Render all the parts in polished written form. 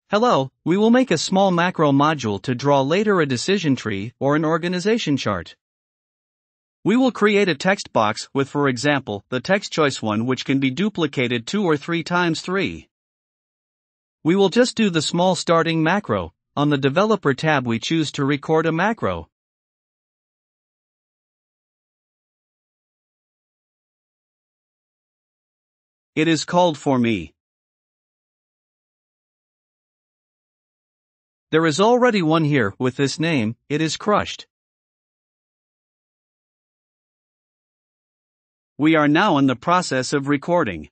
Hello, we will make a small macro module to draw later a decision tree or an organization chart. We will create a text box with, for example, the text choice 1, which can be duplicated 2 or 3 times 3. We will just do the small starting macro. On the developer tab we choose to record a macro. It is called for me. There is already one here with this name. It is crushed. We are now in the process of recording.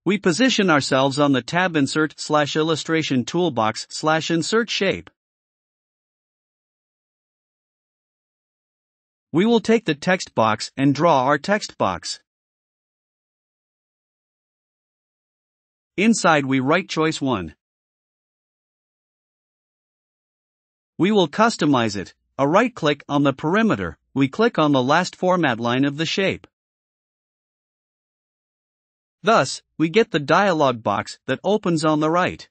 We position ourselves on the tab Insert/Illustration Toolbox/Insert Shape. We will take the text box and draw our text box. Inside we write choice 1. We will customize it. A right-click on the perimeter, we click on the last format line of the shape. Thus, we get the dialog box that opens on the right.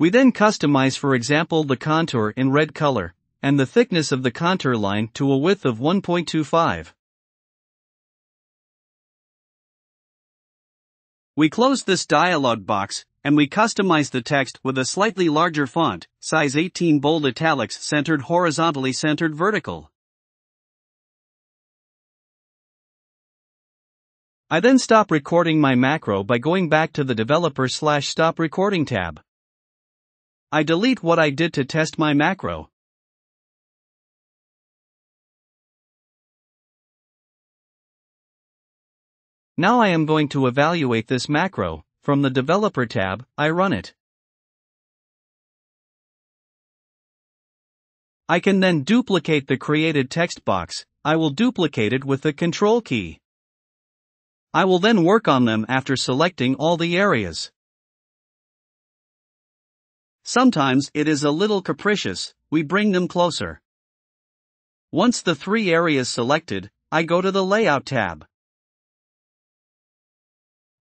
We then customize, for example, the contour in red color, and the thickness of the contour line to a width of 1.25. We close this dialog box, and we customize the text with a slightly larger font, size 18 bold italics centered horizontally centered vertical. I then stop recording my macro by going back to the Developer/Stop Recording tab. I delete what I did to test my macro. Now I am going to evaluate this macro. From the Developer tab, I run it. I can then duplicate the created text box. I will duplicate it with the Control key. I will then work on them after selecting all the areas. Sometimes it is a little capricious, we bring them closer. Once the 3 areas selected, I go to the Layout tab.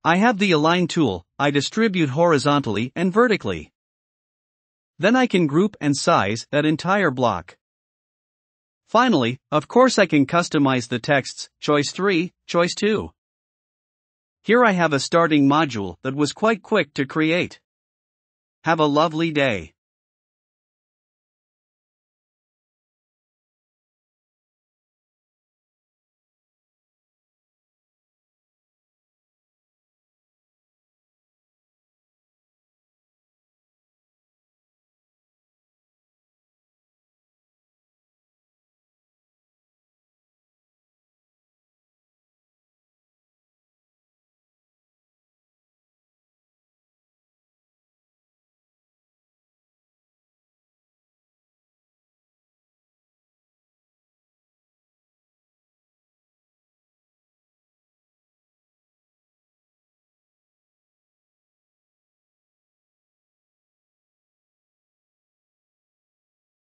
I have the Align tool. I distribute horizontally and vertically. Then I can group and size that entire block. Finally, of course I can customize the texts, choice 3, choice 2. Here I have a starting module that was quite quick to create. Have a lovely day.